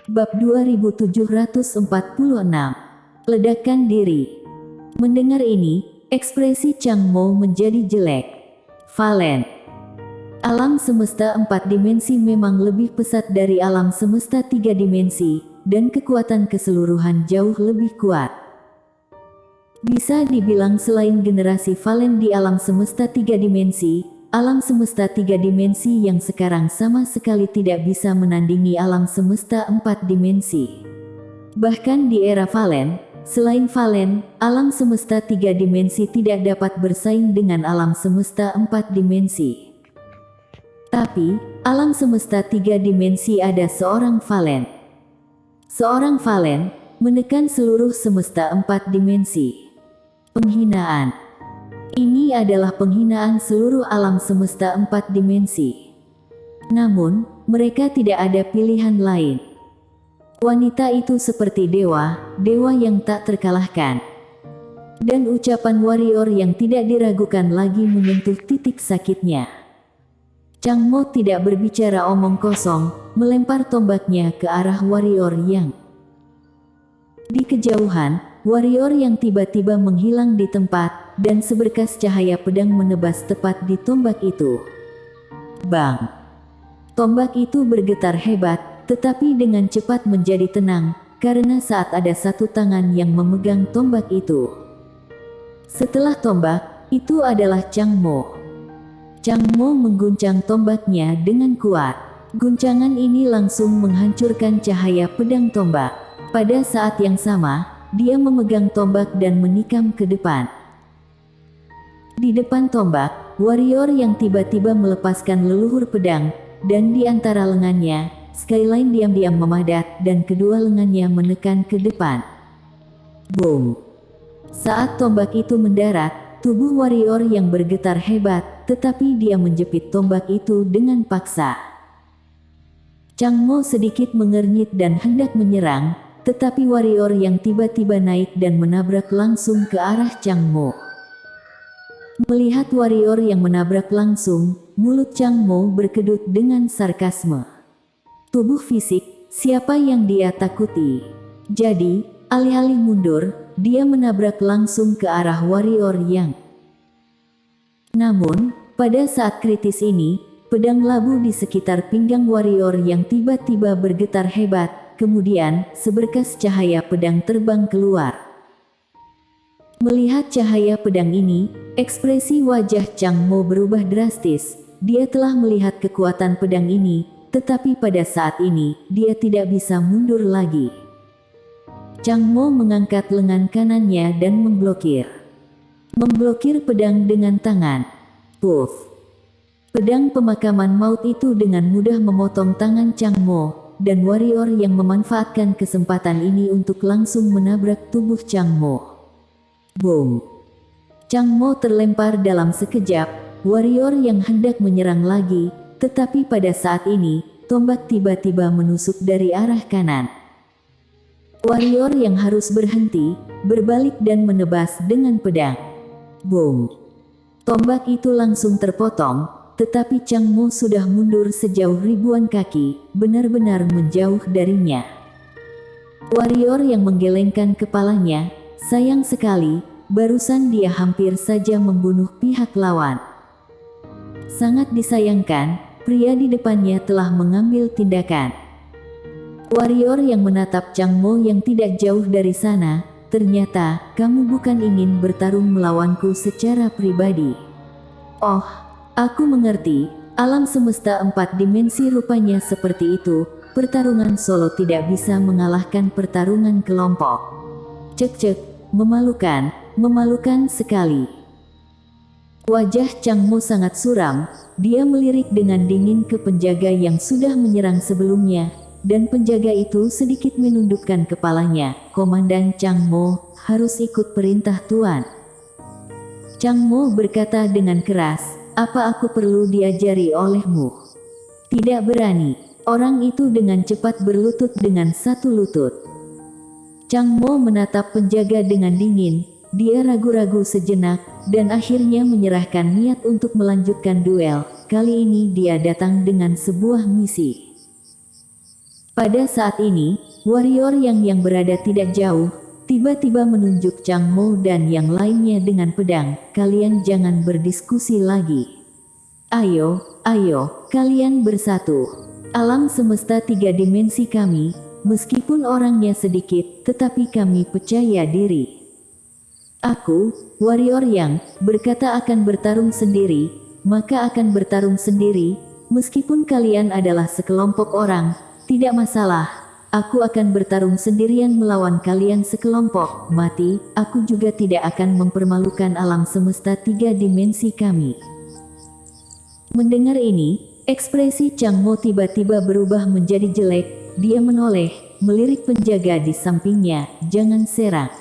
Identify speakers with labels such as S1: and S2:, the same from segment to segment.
S1: Bab 2746. Ledakan diri. Mendengar ini, ekspresi Chang Mo menjadi jelek. Valen. Alam semesta 4 dimensi memang lebih pesat dari alam semesta 3 dimensi, dan kekuatan keseluruhan jauh lebih kuat. Bisa dibilang selain generasi Valen di alam semesta 3 dimensi, alam semesta 3 dimensi yang sekarang sama sekali tidak bisa menandingi alam semesta 4 dimensi. Bahkan di era Valen, selain Valen, alam semesta 3 dimensi tidak dapat bersaing dengan alam semesta 4 dimensi. Tapi, alam semesta 3 dimensi ada seorang Valen. Seorang Valen menekan seluruh semesta 4 dimensi. Penghinaan. Ini adalah penghinaan seluruh alam semesta 4 dimensi. Namun, mereka tidak ada pilihan lain. Wanita itu seperti dewa yang tak terkalahkan. Dan ucapan warrior yang tidak diragukan lagi menyentuh titik sakitnya. Chang Mo tidak berbicara omong kosong, melempar tombaknya ke arah warrior yang di kejauhan. Warrior yang tiba-tiba menghilang di tempat, dan seberkas cahaya pedang menebas tepat di tombak itu. Bang! Tombak itu bergetar hebat, tetapi dengan cepat menjadi tenang, karena saat ada satu tangan yang memegang tombak itu. Setelah tombak, itu adalah Chang Mo. Chang Mo mengguncang tombaknya dengan kuat. Guncangan ini langsung menghancurkan cahaya pedang tombak. Pada saat yang sama, dia memegang tombak dan menikam ke depan. Di depan tombak, warrior yang tiba-tiba melepaskan leluhur pedang, dan di antara lengannya, skyline diam-diam memadat dan kedua lengannya menekan ke depan. Boom! Saat tombak itu mendarat, tubuh warrior yang bergetar hebat, tetapi dia menjepit tombak itu dengan paksa. Chang Mo sedikit mengernyit dan hendak menyerang, tetapi warrior yang tiba-tiba naik dan menabrak langsung ke arah Chang Mo. Melihat warrior yang menabrak langsung, mulut Chang Mo berkedut dengan sarkasme. Tubuh fisik, siapa yang dia takuti? Jadi, alih-alih mundur, dia menabrak langsung ke arah warrior yang. Namun, pada saat kritis ini, pedang labu di sekitar pinggang warrior yang tiba-tiba bergetar hebat. Kemudian, seberkas cahaya pedang terbang keluar. Melihat cahaya pedang ini, ekspresi wajah Chang Mo berubah drastis. Dia telah melihat kekuatan pedang ini, tetapi pada saat ini, dia tidak bisa mundur lagi. Chang Mo mengangkat lengan kanannya dan memblokir. Memblokir pedang dengan tangan. Puff! Pedang pemakaman maut itu dengan mudah memotong tangan Chang Mo. Dan warrior yang memanfaatkan kesempatan ini untuk langsung menabrak tubuh Chang Mo. Boom! Chang Mo terlempar dalam sekejap, warrior yang hendak menyerang lagi, tetapi pada saat ini, tombak tiba-tiba menusuk dari arah kanan. Warrior yang harus berhenti, berbalik dan menebas dengan pedang. Boom! Tombak itu langsung terpotong. Tetapi Chang Mo sudah mundur sejauh ribuan kaki, benar-benar menjauh darinya. Warrior yang menggelengkan kepalanya, sayang sekali, barusan dia hampir saja membunuh pihak lawan. Sangat disayangkan, pria di depannya telah mengambil tindakan. Warrior yang menatap Chang Mo yang tidak jauh dari sana, ternyata, kamu bukan ingin bertarung melawanku secara pribadi. Oh, aku mengerti, alam semesta 4 dimensi rupanya seperti itu, pertarungan solo tidak bisa mengalahkan pertarungan kelompok. Cek, memalukan sekali. Wajah Chang Mo sangat suram, dia melirik dengan dingin ke penjaga yang sudah menyerang sebelumnya, dan penjaga itu sedikit menundukkan kepalanya. Komandan Chang Mo, harus ikut perintah Tuan. Chang Mo berkata dengan keras. Apa aku perlu diajari olehmu? Tidak berani. Orang itu dengan cepat berlutut dengan satu lutut. Chang Mo menatap penjaga dengan dingin. Dia ragu-ragu sejenak, dan akhirnya menyerahkan niat untuk melanjutkan duel. Kali ini dia datang dengan sebuah misi. Pada saat ini, warrior yang berada tidak jauh, tiba-tiba menunjuk Chang Mo dan yang lainnya dengan pedang. Kalian jangan berdiskusi lagi. Ayo, kalian bersatu. Alam semesta 3 dimensi kami, meskipun orangnya sedikit, tetapi kami percaya diri. Aku, warrior yang berkata akan bertarung sendiri, maka akan bertarung sendiri, meskipun kalian adalah sekelompok orang, tidak masalah. Aku akan bertarung sendirian melawan kalian sekelompok, mati, aku juga tidak akan mempermalukan alam semesta 3 dimensi kami. Mendengar ini, ekspresi Chang Mo tiba-tiba berubah menjadi jelek, dia menoleh, melirik penjaga di sampingnya, jangan serang.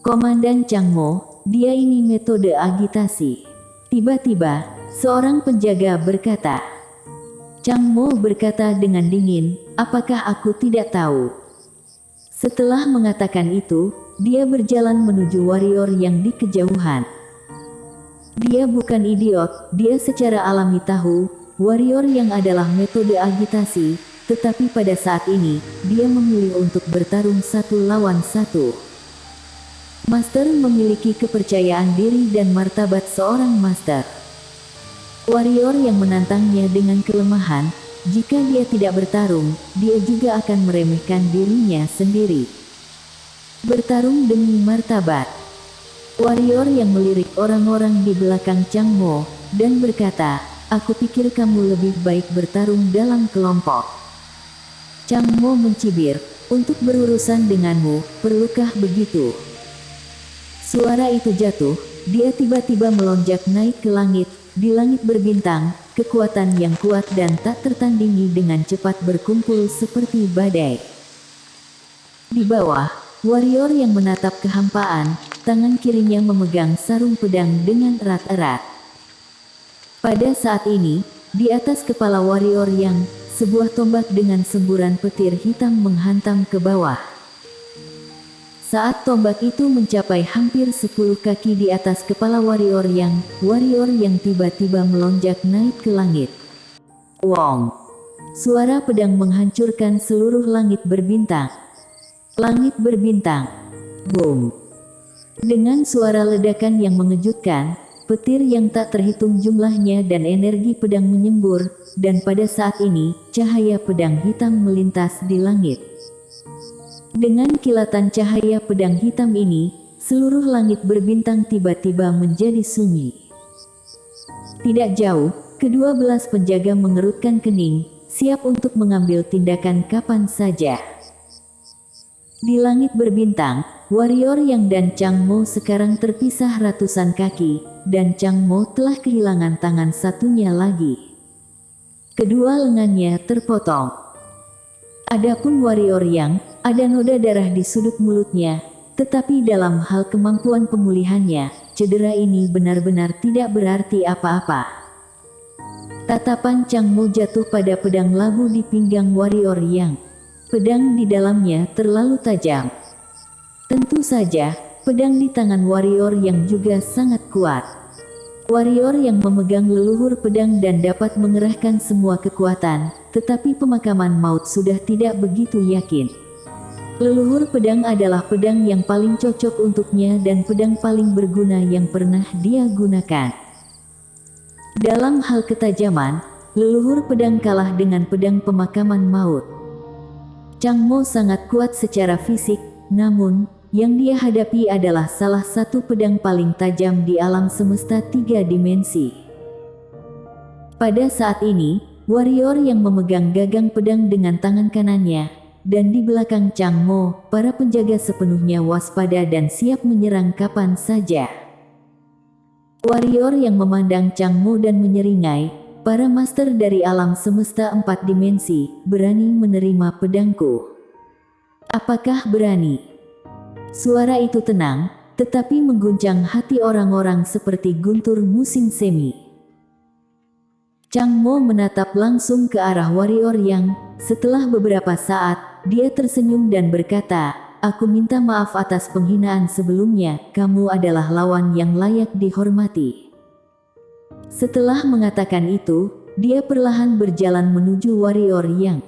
S1: Komandan Chang Mo, dia ini metode agitasi. Tiba-tiba, seorang penjaga berkata. Chang Mo berkata dengan dingin, apakah aku tidak tahu? Setelah mengatakan itu, dia berjalan menuju warrior yang di kejauhan. Dia bukan idiot, dia secara alami tahu, warrior yang adalah metode agitasi, tetapi pada saat ini, dia memilih untuk bertarung 1 lawan 1. Master memiliki kepercayaan diri dan martabat seorang master. Warrior yang menantangnya dengan kelemahan, jika dia tidak bertarung, dia juga akan meremehkan dirinya sendiri. Bertarung demi martabat. Warrior yang melirik orang-orang di belakang Chang Mo, dan berkata, aku pikir kamu lebih baik bertarung dalam kelompok. Chang Mo mencibir, untuk berurusan denganmu, perlukah begitu? Suara itu jatuh, dia tiba-tiba melonjak naik ke langit. Di langit berbintang, kekuatan yang kuat dan tak tertandingi dengan cepat berkumpul seperti badai. Di bawah, warrior yang menatap kehampaan, tangan kirinya memegang sarung pedang dengan erat-erat. Pada saat ini, di atas kepala warrior yang, sebuah tombak dengan semburan petir hitam menghantam ke bawah. Saat tombak itu mencapai hampir 10 kaki di atas kepala warrior yang tiba-tiba melonjak naik ke langit. Wong! Suara pedang menghancurkan seluruh langit berbintang. Langit berbintang. Boom! Dengan suara ledakan yang mengejutkan, petir yang tak terhitung jumlahnya dan energi pedang menyembur, dan pada saat ini, cahaya pedang hitam melintas di langit. Dengan kilatan cahaya pedang hitam ini, seluruh langit berbintang tiba-tiba menjadi sunyi. Tidak jauh, kedua belas penjaga mengerutkan kening, siap untuk mengambil tindakan kapan saja. Di langit berbintang, warrior yang dan Chang Mo sekarang terpisah ratusan kaki, dan Chang Mo telah kehilangan tangan satunya lagi. Kedua lengannya terpotong. Adapun warrior yang, ada noda darah di sudut mulutnya, tetapi dalam hal kemampuan pemulihannya, cedera ini benar-benar tidak berarti apa-apa. Tatapan Chang Mo jatuh pada pedang labu di pinggang warrior yang, pedang di dalamnya terlalu tajam. Tentu saja, pedang di tangan warrior yang juga sangat kuat. Warrior yang memegang leluhur pedang dan dapat mengerahkan semua kekuatan, tetapi pemakaman maut sudah tidak begitu yakin. Leluhur pedang adalah pedang yang paling cocok untuknya dan pedang paling berguna yang pernah dia gunakan. Dalam hal ketajaman, leluhur pedang kalah dengan pedang pemakaman maut. Chang Mo sangat kuat secara fisik, namun, yang dia hadapi adalah salah satu pedang paling tajam di alam semesta 3 dimensi. Pada saat ini, warrior yang memegang gagang pedang dengan tangan kanannya, dan di belakang Chang Mo, para penjaga sepenuhnya waspada dan siap menyerang kapan saja. Warrior yang memandang Chang Mo dan menyeringai, para master dari alam semesta 4 dimensi, berani menerima pedangku. Apakah berani? Suara itu tenang, tetapi mengguncang hati orang-orang seperti guntur musim semi. Chang Mo menatap langsung ke arah warrior yang, setelah beberapa saat, dia tersenyum dan berkata, aku minta maaf atas penghinaan sebelumnya, kamu adalah lawan yang layak dihormati. Setelah mengatakan itu, dia perlahan berjalan menuju warrior yang.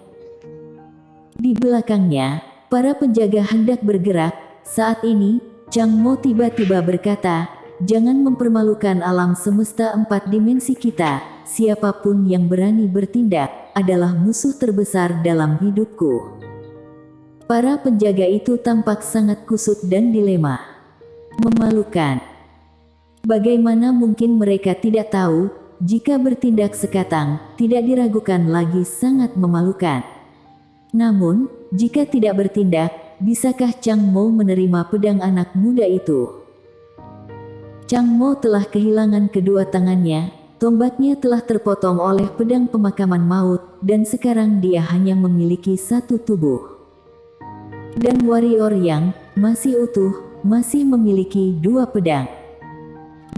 S1: Di belakangnya, para penjaga hendak bergerak. Saat ini, Chang Mo tiba-tiba berkata, "Jangan mempermalukan alam semesta 4 dimensi kita. Siapapun yang berani bertindak adalah musuh terbesar dalam hidupku." Para penjaga itu tampak sangat kusut dan dilema. Memalukan. Bagaimana mungkin mereka tidak tahu, jika bertindak sekatang, tidak diragukan lagi sangat memalukan. Namun, jika tidak bertindak, bisakah Chang Mo menerima pedang anak muda itu? Chang Mo telah kehilangan kedua tangannya, tombaknya telah terpotong oleh pedang pemakaman maut, dan sekarang dia hanya memiliki satu tubuh. Dan warrior yang masih utuh, masih memiliki 2 pedang.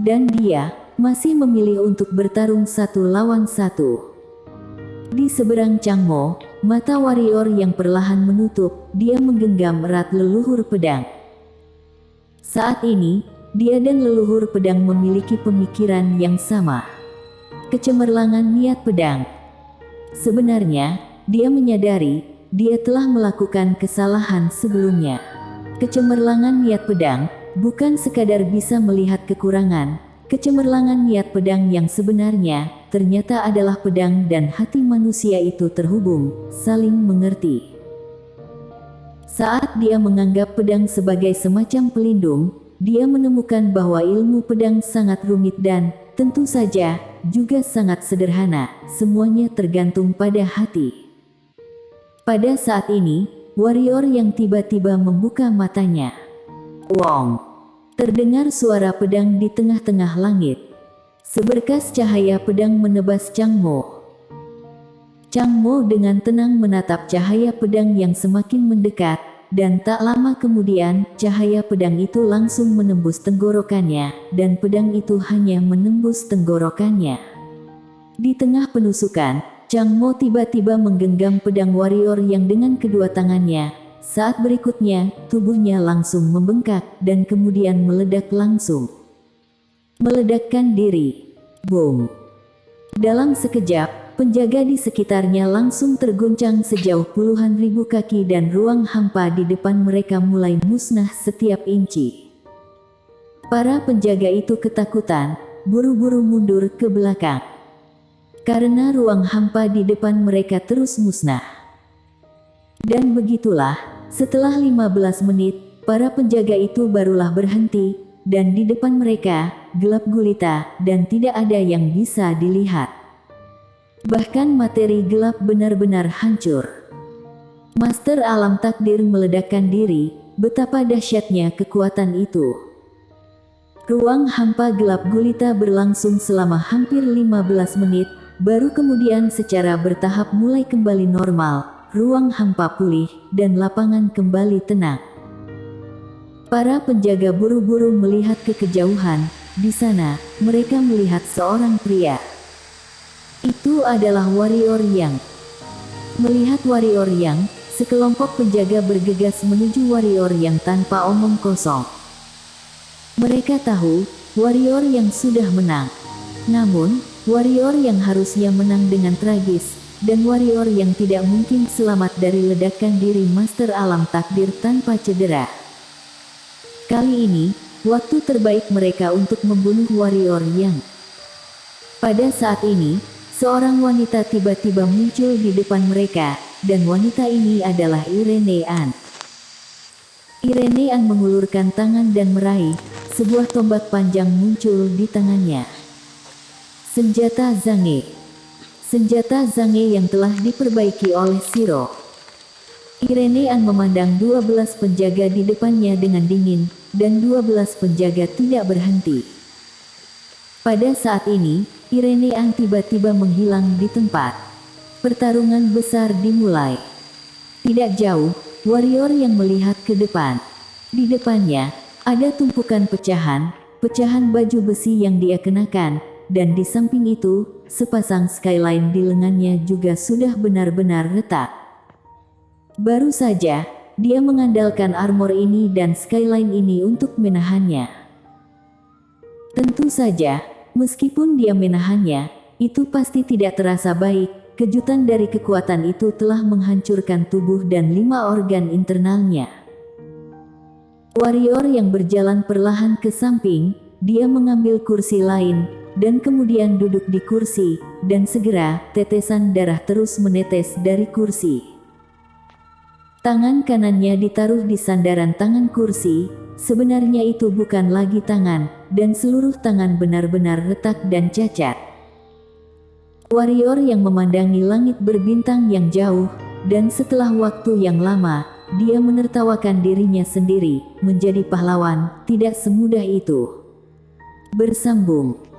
S1: Dan dia masih memilih untuk bertarung 1 lawan 1. Di seberang Chang Mo, mata warrior yang perlahan menutup, dia menggenggam erat leluhur pedang. Saat ini, dia dan leluhur pedang memiliki pemikiran yang sama. Kecemerlangan niat pedang. Sebenarnya, dia menyadari, dia telah melakukan kesalahan sebelumnya. Kecemerlangan niat pedang, bukan sekadar bisa melihat kekurangan. Kecemerlangan niat pedang yang sebenarnya, ternyata adalah pedang dan hati manusia itu terhubung, saling mengerti. Saat dia menganggap pedang sebagai semacam pelindung, dia menemukan bahwa ilmu pedang sangat rumit dan, tentu saja, juga sangat sederhana. Semuanya tergantung pada hati. Pada saat ini, warrior yang tiba-tiba membuka matanya. Wong! Terdengar suara pedang di tengah-tengah langit. Seberkas cahaya pedang menebas Chang Mo. Chang Mo dengan tenang menatap cahaya pedang yang semakin mendekat, dan tak lama kemudian, cahaya pedang itu langsung menembus tenggorokannya, dan pedang itu hanya menembus tenggorokannya. Di tengah penusukan, Chang Mo tiba-tiba menggenggam pedang warrior yang dengan kedua tangannya. Saat berikutnya, tubuhnya langsung membengkak, dan kemudian meledak langsung. Meledakkan diri. Boom. Dalam sekejap, penjaga di sekitarnya langsung terguncang sejauh puluhan ribu kaki dan ruang hampa di depan mereka mulai musnah setiap inci. Para penjaga itu ketakutan, buru-buru mundur ke belakang. Karena ruang hampa di depan mereka terus musnah. Dan begitulah, setelah 15 menit, para penjaga itu barulah berhenti, dan di depan mereka, gelap gulita, dan tidak ada yang bisa dilihat. Bahkan materi gelap benar-benar hancur. Master alam takdir meledakkan diri, betapa dahsyatnya kekuatan itu. Ruang hampa gelap gulita berlangsung selama hampir 15 menit, baru kemudian secara bertahap mulai kembali normal. Ruang hampa pulih, dan lapangan kembali tenang. Para penjaga buru-buru melihat ke kejauhan. Di sana, mereka melihat seorang pria. Itu adalah warrior Yang. Melihat warrior Yang, sekelompok penjaga bergegas menuju warrior Yang tanpa omong kosong. Mereka tahu, warrior Yang sudah menang. Namun, warrior yang harusnya menang dengan tragis, dan warrior yang tidak mungkin selamat dari ledakan diri Master Alam Takdir tanpa cedera. Kali ini, waktu terbaik mereka untuk membunuh warrior Yang. Pada saat ini, seorang wanita tiba-tiba muncul di depan mereka, dan wanita ini adalah Irene An. Irene An mengulurkan tangan dan meraih, sebuah tombak panjang muncul di tangannya. Senjata Zange. Senjata Zange yang telah diperbaiki oleh Shiro. Irene An memandang 12 penjaga di depannya dengan dingin, dan 12 penjaga tidak berhenti. Pada saat ini, Irene An tiba-tiba menghilang di tempat. Pertarungan besar dimulai. Tidak jauh, warrior yang melihat ke depan. Di depannya, ada tumpukan pecahan baju besi yang dia kenakan, dan di samping itu, sepasang skyline di lengannya juga sudah benar-benar retak. Baru saja, dia mengandalkan armor ini dan skyline ini untuk menahannya. Tentu saja, meskipun dia menahannya, itu pasti tidak terasa baik, kejutan dari kekuatan itu telah menghancurkan tubuh dan 5 organ internalnya. Warrior yang berjalan perlahan ke samping, dia mengambil kursi lain, dan kemudian duduk di kursi, dan segera, tetesan darah terus menetes dari kursi. Tangan kanannya ditaruh di sandaran tangan kursi, sebenarnya itu bukan lagi tangan, dan seluruh tangan benar-benar retak dan cacat. Warrior yang memandangi langit berbintang yang jauh, dan setelah waktu yang lama, dia menertawakan dirinya sendiri, menjadi pahlawan, tidak semudah itu. Bersambung.